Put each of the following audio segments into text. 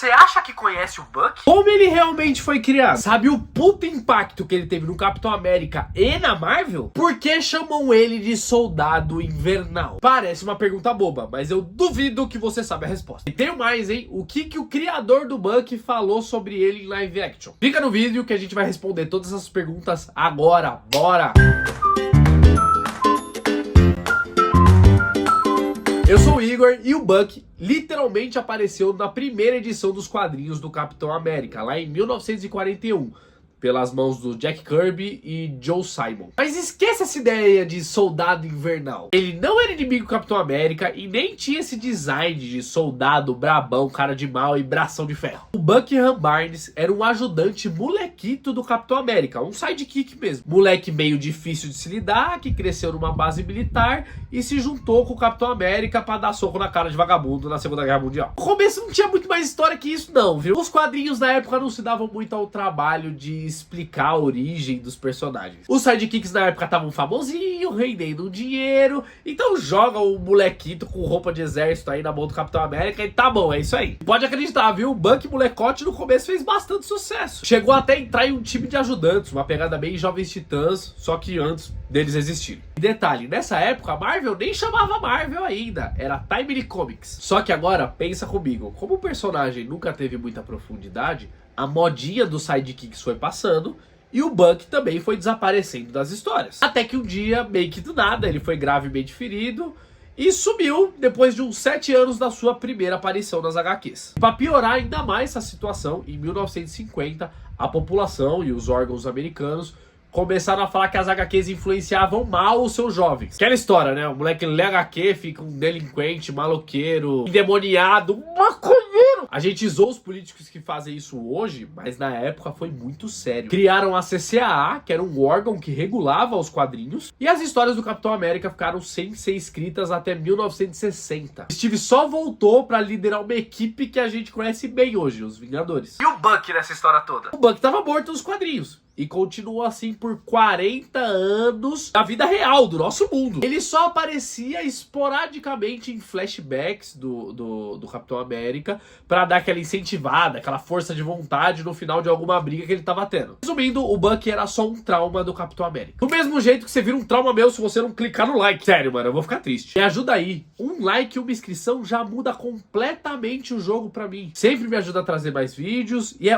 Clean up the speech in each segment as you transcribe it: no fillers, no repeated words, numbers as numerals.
Você acha que conhece o Buck? Como ele realmente foi criado? Sabe o puto impacto que ele teve no Capitão América e na Marvel? Por que chamam ele de Soldado Invernal? Parece uma pergunta boba, mas eu duvido que você sabe a resposta. E tem mais, hein? O que o criador do Buck falou sobre ele em live action? Fica no vídeo que a gente vai responder todas essas perguntas agora. Bora! Eu sou o Igor e o Buck literalmente apareceu na primeira edição dos quadrinhos do Capitão América, lá em 1941, pelas mãos do Jack Kirby e Joe Simon. Mas esqueça essa ideia de soldado invernal. Ele não era inimigo do Capitão América e nem tinha esse design de soldado brabão, cara de mal e bração de ferro. O Buckingham Barnes era um ajudante molequito do Capitão América, um sidekick mesmo. Moleque meio difícil de se lidar, que cresceu numa base militar e se juntou com o Capitão América pra dar soco na cara de vagabundo na Segunda Guerra Mundial. No começo não tinha muito mais história que isso não, viu? Os quadrinhos na época não se davam muito ao trabalho de explicar a origem dos personagens. Os sidekicks na época estavam famosinhos, rendendo dinheiro, então joga o molequito com roupa de exército aí na mão do Capitão América e tá bom, é isso aí. Pode acreditar, viu? O Buck molecote no começo fez bastante sucesso. Chegou até a entrar em um time de ajudantes, uma pegada bem Jovens Titãs, só que antes deles existirem. E detalhe, nessa época a Marvel nem chamava Marvel ainda, era Timely Comics. Só que agora, pensa comigo, como o personagem nunca teve muita profundidade, a modinha dos sidekicks foi passando e o Buck também foi desaparecendo das histórias. Até que um dia, meio que do nada, ele foi gravemente ferido e sumiu depois de uns 7 anos da sua primeira aparição nas HQs. Para piorar ainda mais essa situação, em 1950, a população e os órgãos americanos começaram a falar que as HQs influenciavam mal os seus jovens. Aquela história, né? O moleque lê HQ, fica um delinquente, maloqueiro, endemoniado, maconheiro. A gente zoou os políticos que fazem isso hoje, mas na época foi muito sério. Criaram a CCAA, que era um órgão que regulava os quadrinhos, e as histórias do Capitão América ficaram sem ser escritas até 1960. Steve só voltou pra liderar uma equipe que a gente conhece bem hoje, os Vingadores. E o Buck nessa história toda? O Buck tava morto nos quadrinhos. E continuou assim por 40 anos na vida real do nosso mundo. Ele só aparecia esporadicamente em flashbacks do Capitão América pra dar aquela incentivada, aquela força de vontade no final de alguma briga que ele tava tendo. Resumindo, o Buck era só um trauma do Capitão América. Do mesmo jeito que você vira um trauma meu se você não clicar no like. Sério, mano, eu vou ficar triste. Me ajuda aí. Um like e uma inscrição já muda completamente o jogo pra mim. Sempre me ajuda a trazer mais vídeos. E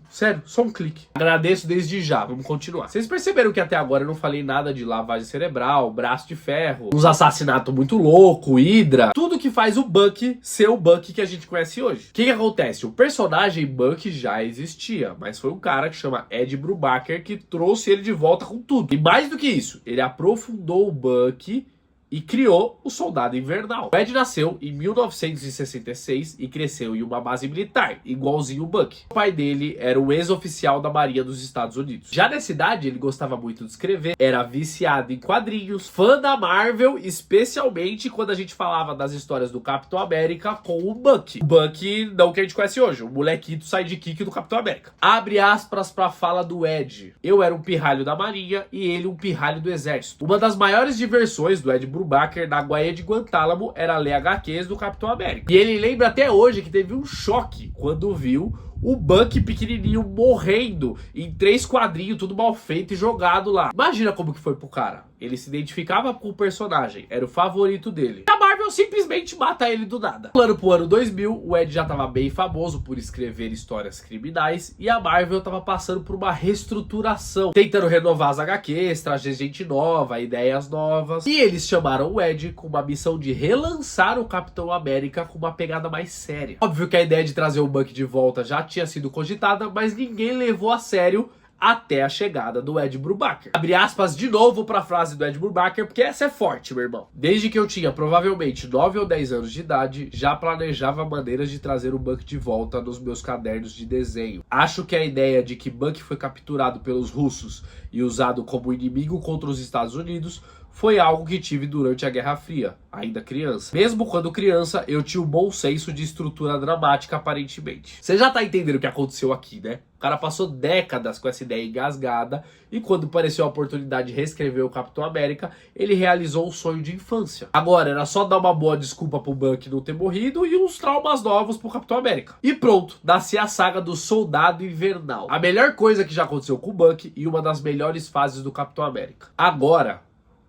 sério, só um clique. Agradeço desde já. Vamos continuar. Vocês perceberam que até agora eu não falei nada de lavagem cerebral, braço de ferro, uns assassinatos muito louco, Hydra, tudo que faz o Buck ser o Buck que a gente conhece hoje. O que acontece? O personagem Buck já existia, mas foi um cara que chama Ed Brubaker que trouxe ele de volta com tudo. E mais do que isso, ele aprofundou o Buck e criou o Soldado Invernal. O Ed nasceu em 1966 e cresceu em uma base militar, igualzinho o Buck. O pai dele era um ex-oficial da Marinha dos Estados Unidos. Já nessa idade, ele gostava muito de escrever, era viciado em quadrinhos, fã da Marvel, especialmente quando a gente falava das histórias do Capitão América com o Buck. O Buck, não que a gente conhece hoje, o molequito sidekick do Capitão América. Abre aspas pra fala do Ed. Eu era um pirralho da Marinha e ele um pirralho do Exército. Uma das maiores diversões do Ed Brubaker na Guaia de Guantánamo era ler HQs do Capitão América. E ele lembra até hoje que teve um choque quando viu o Buck pequenininho morrendo em 3 quadrinhos, tudo mal feito e jogado lá. Imagina como que foi pro cara. Ele se identificava com o personagem, era o favorito dele. A Marvel simplesmente mata ele do nada. Pulando pro ano 2000, o Ed já tava bem famoso por escrever histórias criminais e a Marvel tava passando por uma reestruturação, tentando renovar as HQs, trazer gente nova, ideias novas. E eles chamaram o Ed com uma missão de relançar o Capitão América com uma pegada mais séria. Óbvio que a ideia de trazer o Buck de volta já tinha sido cogitada, mas ninguém levou a sério até a chegada do Ed Brubaker. Abre aspas de novo pra frase do Ed Brubaker, porque essa é forte, meu irmão. Desde que eu tinha provavelmente 9 ou 10 anos de idade, já planejava maneiras de trazer o Buck de volta nos meus cadernos de desenho. Acho que a ideia de que Buck foi capturado pelos russos e usado como inimigo contra os Estados Unidos foi algo que tive durante a Guerra Fria, ainda criança. Mesmo quando criança, eu tinha um bom senso de estrutura dramática, aparentemente. Você já tá entendendo o que aconteceu aqui, né? O cara passou décadas com essa ideia engasgada e quando apareceu a oportunidade de reescrever o Capitão América, ele realizou um sonho de infância. Agora, era só dar uma boa desculpa pro Bucky não ter morrido e uns traumas novos pro Capitão América. E pronto, nascia a saga do Soldado Invernal. A melhor coisa que já aconteceu com o Bucky e uma das melhores fases do Capitão América. Agora,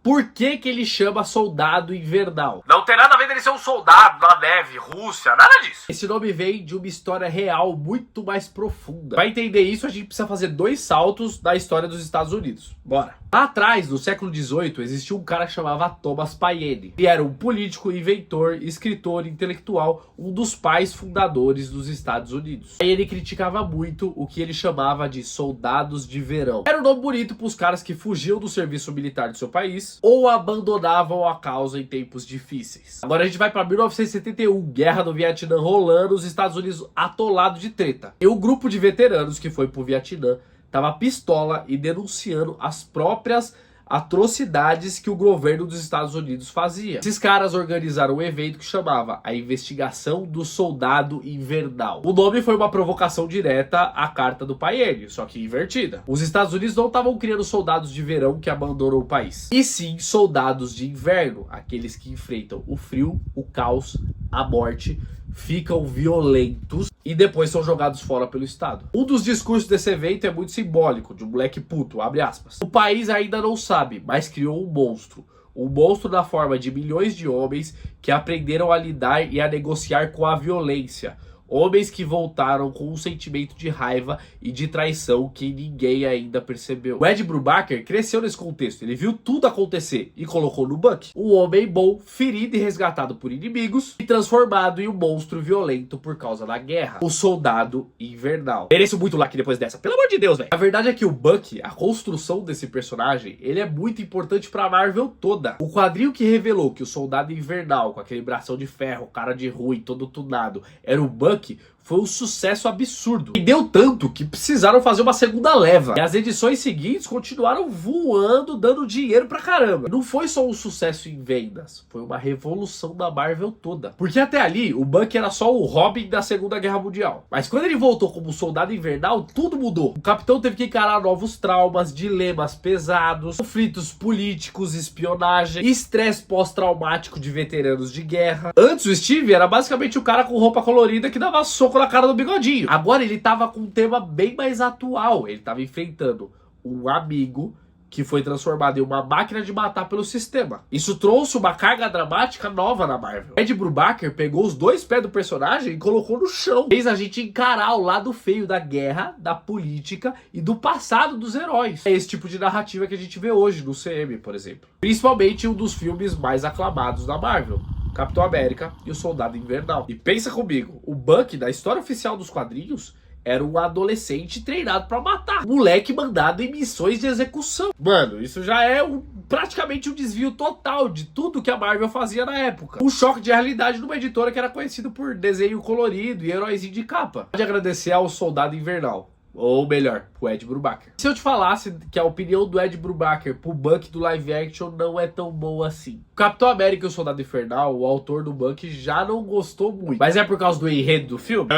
por que que ele chama Soldado Invernal? Não tem nada a ver dele ser um soldado na neve, Rússia, nada disso. Esse nome vem de uma história real muito mais profunda. Para entender isso, a gente precisa fazer 2 saltos na história dos Estados Unidos. Bora! Lá atrás, no século XVIII, existia um cara que chamava Thomas Paine. Ele era um político, inventor, escritor, intelectual, um dos pais fundadores dos Estados Unidos. Aí ele criticava muito o que ele chamava de soldados de verão. Era um nome bonito para os caras que fugiam do serviço militar do seu país ou abandonavam a causa em tempos difíceis. Agora a gente vai para 1971, guerra do Vietnã rolando, os Estados Unidos atolados de treta. E um grupo de veteranos que foi pro Vietnã tava pistola e denunciando as próprias atrocidades que o governo dos Estados Unidos fazia. Esses caras organizaram um evento que chamava a Investigação do Soldado Invernal. O nome foi uma provocação direta à carta do Paine, só que invertida. Os Estados Unidos não estavam criando soldados de verão que abandonam o país, e sim soldados de inverno, aqueles que enfrentam o frio, o caos, a morte, ficam violentos e depois são jogados fora pelo Estado. Um dos discursos desse evento é muito simbólico, de um moleque puto, abre aspas. O país ainda não sabe, mas criou um monstro. Um monstro na forma de milhões de homens que aprenderam a lidar e a negociar com a violência. Homens que voltaram com um sentimento de raiva e de traição que ninguém ainda percebeu. O Ed Brubaker cresceu nesse contexto. Ele viu tudo acontecer e colocou no Bucky um homem bom, ferido e resgatado por inimigos e transformado em um monstro violento por causa da guerra. O Soldado Invernal. Mereço muito like depois dessa. Pelo amor de Deus, velho. A verdade é que o Bucky, a construção desse personagem, ele é muito importante pra Marvel toda. O quadrinho que revelou que o Soldado Invernal, com aquele bração de ferro, cara de ruim, todo tunado, era o Bucky, foi um sucesso absurdo. E deu tanto que precisaram fazer uma segunda leva. E as edições seguintes continuaram voando, dando dinheiro pra caramba. Não foi só um sucesso em vendas, foi uma revolução da Marvel toda. Porque até ali, o Bucky era só o Robin da Segunda Guerra Mundial. Mas quando ele voltou como Soldado Invernal, tudo mudou. O Capitão teve que encarar novos traumas, dilemas pesados, conflitos políticos, espionagem, estresse pós-traumático de veteranos de guerra. Antes o Steve era basicamente o cara com roupa colorida que dava soco na cara do bigodinho. Agora ele tava com um tema bem mais atual. Ele tava enfrentando um amigo que foi transformado em uma máquina de matar pelo sistema. Isso trouxe uma carga dramática nova na Marvel. Ed Brubaker pegou os 2 pés do personagem e colocou no chão. Fez a gente encarar o lado feio da guerra, da política e do passado dos heróis. É esse tipo de narrativa que a gente vê hoje no CM, por exemplo. Principalmente um dos filmes mais aclamados da Marvel, Capitão América e o Soldado Invernal. E pensa comigo, o Bucky, da história oficial dos quadrinhos, era um adolescente treinado pra matar. Moleque mandado em missões de execução. Mano, isso já é praticamente um desvio total de tudo que a Marvel fazia na época. Um choque de realidade numa editora que era conhecido por desenho colorido e heróizinho de capa. Pode agradecer ao Soldado Invernal. Ou melhor, o Ed Brubaker. Se eu te falasse que a opinião do Ed Brubaker pro Bucky do live action não é tão boa assim. O Capitão América e o Soldado Infernal, o autor do Bucky já não gostou muito. Mas é por causa do enredo do filme?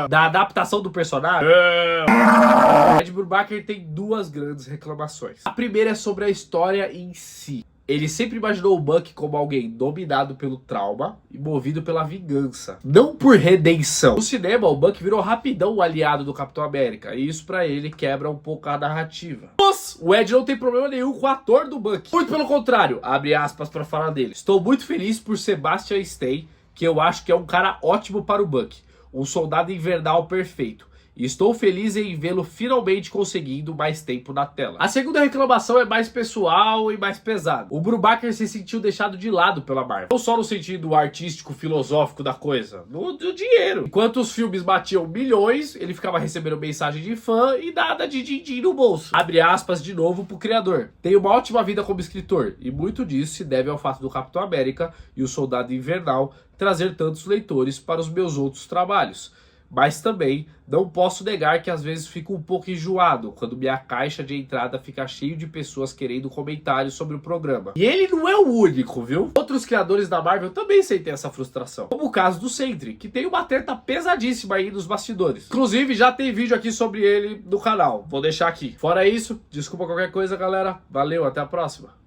Da adaptação do personagem? O Ed Brubaker tem 2 grandes reclamações. A primeira é sobre a história em si. Ele sempre imaginou o Bucky como alguém dominado pelo trauma e movido pela vingança, não por redenção. No cinema, o Bucky virou rapidão o aliado do Capitão América, e isso pra ele quebra um pouco a narrativa. Mas o Ed não tem problema nenhum com o ator do Bucky. Muito pelo contrário, abre aspas pra falar dele. Estou muito feliz por Sebastian Stan, que eu acho que é um cara ótimo para o Bucky. Um soldado invernal perfeito. E estou feliz em vê-lo finalmente conseguindo mais tempo na tela. A segunda reclamação é mais pessoal e mais pesada. O Brubaker se sentiu deixado de lado pela Marvel. Não só no sentido artístico, filosófico da coisa, do dinheiro. Enquanto os filmes batiam milhões, ele ficava recebendo mensagem de fã e nada de din-din no bolso. Abre aspas de novo pro criador. Tem uma ótima vida como escritor, e muito disso se deve ao fato do Capitão América e o Soldado Invernal trazer tantos leitores para os meus outros trabalhos. mas também não posso negar que às vezes fico um pouco enjoado quando minha caixa de entrada fica cheio de pessoas querendo comentários sobre o programa. E ele não é o único, viu? Outros criadores da Marvel também sentem essa frustração, como o caso do Sentry, que tem uma treta pesadíssima aí nos bastidores. Inclusive, já tem vídeo aqui sobre ele no canal, vou deixar aqui. Fora isso, desculpa qualquer coisa, galera. Valeu, até a próxima.